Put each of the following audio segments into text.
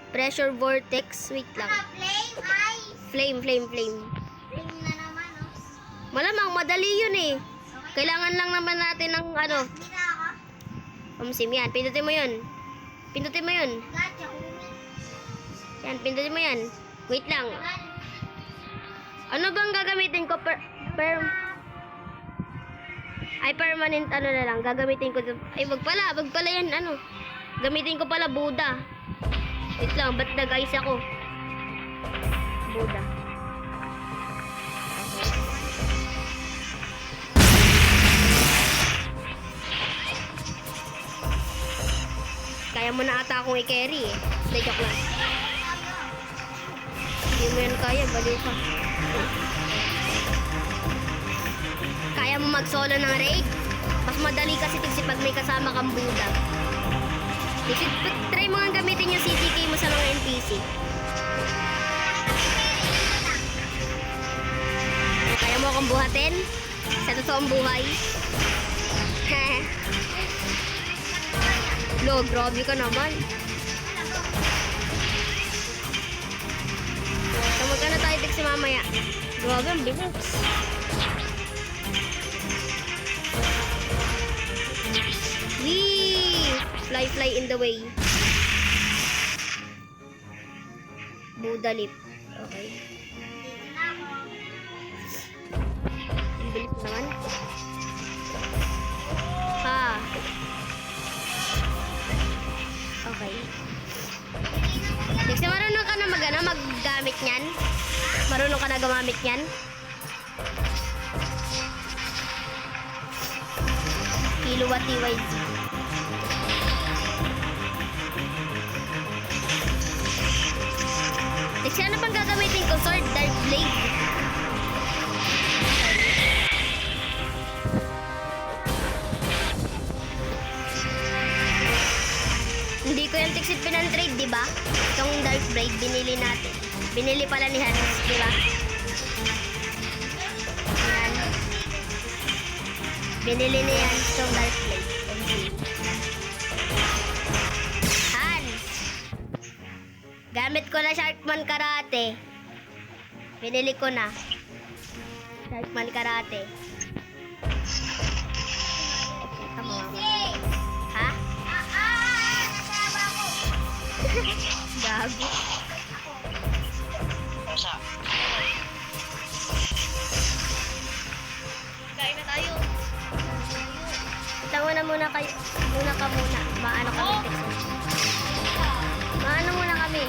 Pressure vortex. Wait lang. Flame. Flame na naman, oh. Malamang madali yun eh. Kailangan lang naman natin ng ano. Dito ako. Sim, yan. Pindutin mo yun. Gacha, Yan, pindutin mo yan. Wait lang. Ano bang gagamitin ko? Permanent ano na lang. Gagamitin ko. Ay, wag pala yan, ano. Gamitin ko pala Buddha. Wait lang, ba't nag-ice ako? Buddha. Kaya mo na ata akong i-carry eh. Hindi, joke lang. Hindi mo yan kaya, baliw ka. Kaya mo mag-solo ng raid? Mas madali kasi tigsi pag may kasama kang Buddha. Try mo nga gamitin yung CTK mo sa mga NPC. Kaya mo akong buhatin? Sa totoong buhay? Lo, grabe ka naman. So, magkano tayo tigsi mamaya? Grabe, ang bilis. Wee! Fly in the way. Buddha leap. Okay. Ang bilis naman. Ha. Okay. Next, marunong ka na maggamit niyan? Marunong ka na gumamit niyan? Kilowatt TYZ. Next, ano pang gagamitin ko? Sword, Dark Blade. Hindi ko yung tiksit pinantrade, di ba? Itong Dark Blade, binili natin. Binili pala ni Hans, di ba? Yan. Binili ni Hans itong Dark Blade. Hans! Gamit ko na Sharkman Karate. Binili ko na. Sharkman Karate. Tama mo. Ha? Nasaba ko. Gago. Kain na tayo. Tango na muna kayo. Muna. Maano kami, Texas. Maano muna kami.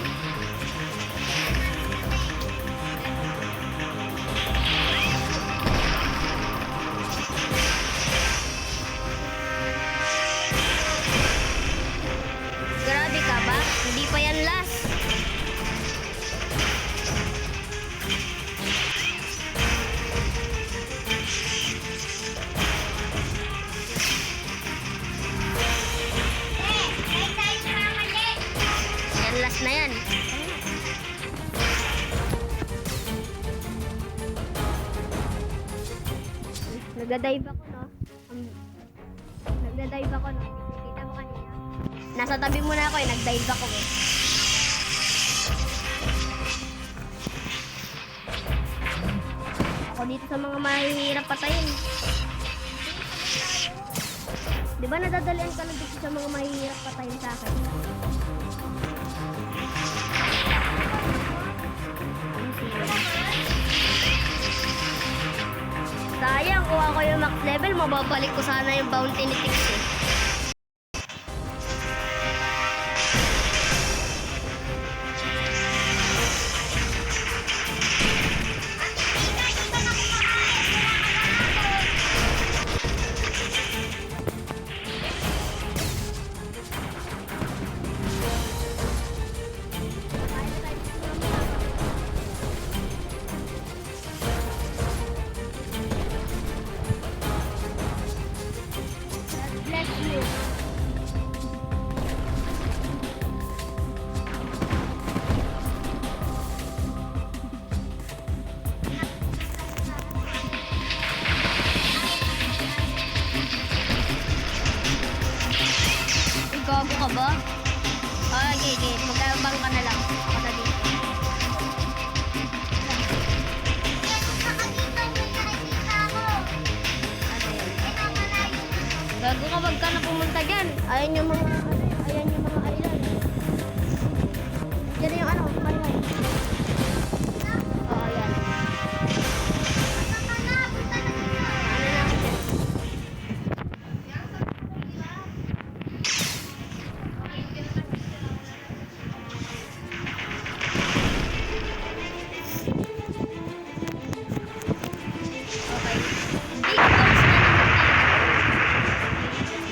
Grabe ka ba? Hindi pa yan last. Yan last na yan. Nagda-dive ako, no? Nagda-dive ako, no? Kita mo kanina. Nasa tabi mo na ako, eh. Nag-dive ako, eh. Ako dito sa mga mahihirap patayin. Di ba nadadalian ka na dito sa mga mahihirap patayin sa akin? Sayang, kung ako yung max level, mababalik ko sana yung bounty ni Tix eh. Ayan yung mga ano, ayan yung mga island. Diyan yung ano, kanwan. Oh, ayan. Ano na ako dyan? Okay.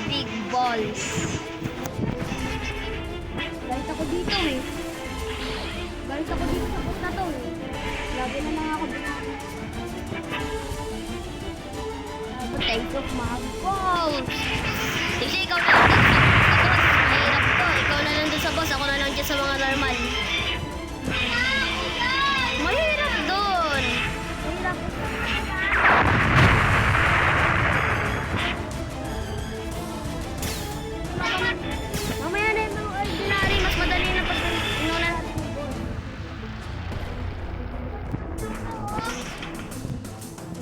Big balls. Guys, ako dito eh. Guys, ako dito sa post na to eh. Lagi na mga ako dito. Thank you, mga balls. Sige, ikaw na lang dito sa boss. Mahirap to. Ikaw na lang dito sa boss. Ako na lang dyan sa mga normal. Mahirap doon. Mahirap. Mamaya na yung mga ordinary. Mas madali na pag inuna natin yung boss.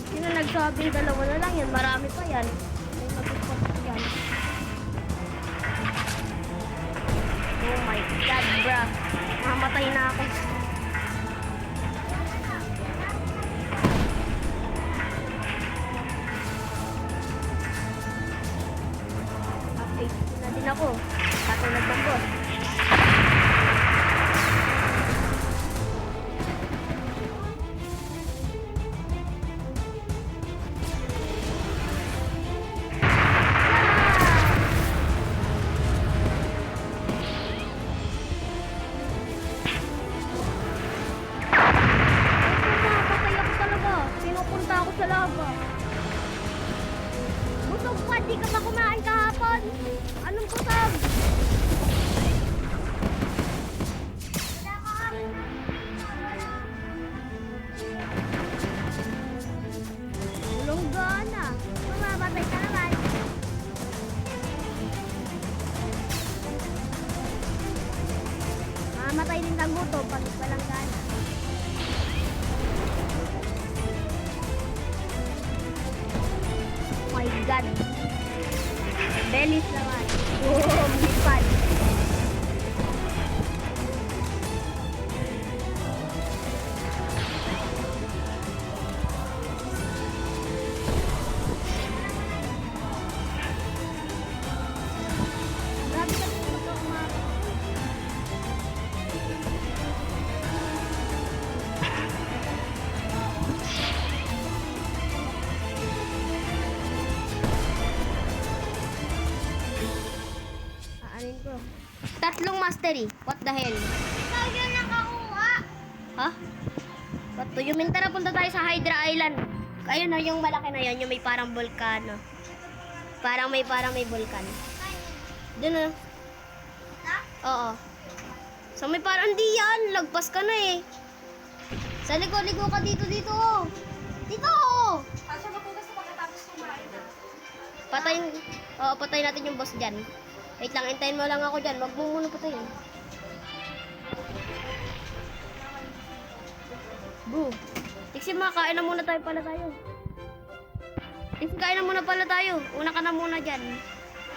Sino nagsabing dalawa na lang yan? Marami pa yan. May mag-report pa yan. Oh my God, bruh. Mamatay na ako. Update na din ako. Katulad ng boss. Napatay ako talaga. Pinupunta ako sa lava. Busog pa, di ka pa kumain kahapon. Anong kusog? Ulong gana. Mamamatay ka naman. Mamamatay din ng gutom pag walang gana. Oh my God. Belis naman. Boom! Lipad. Grabe ka din mag-umap. Aanin ko. Tatlong mastery. What the hell? Ikaw yun nakakuha. Ha? What do you mean? Tara, punta tayo sa Hydra Island. Ayun na, yung malaki na yun, yung may parang volcano. Parang may vulkan. Doon na. Oo. So may parang, hindi yan. Lagpas ka na eh. Sa ligo ka dito. Dito. Asa ba po gusto pagkatapos kumain? Patayin natin yung boss dyan. Wait lang, hintayin mo lang ako dyan. Wag mo muna patayin. Boo. Tiksi, kain na muna tayo pala tayo. Tiksi, kain na muna pala tayo. Una ka na muna dyan.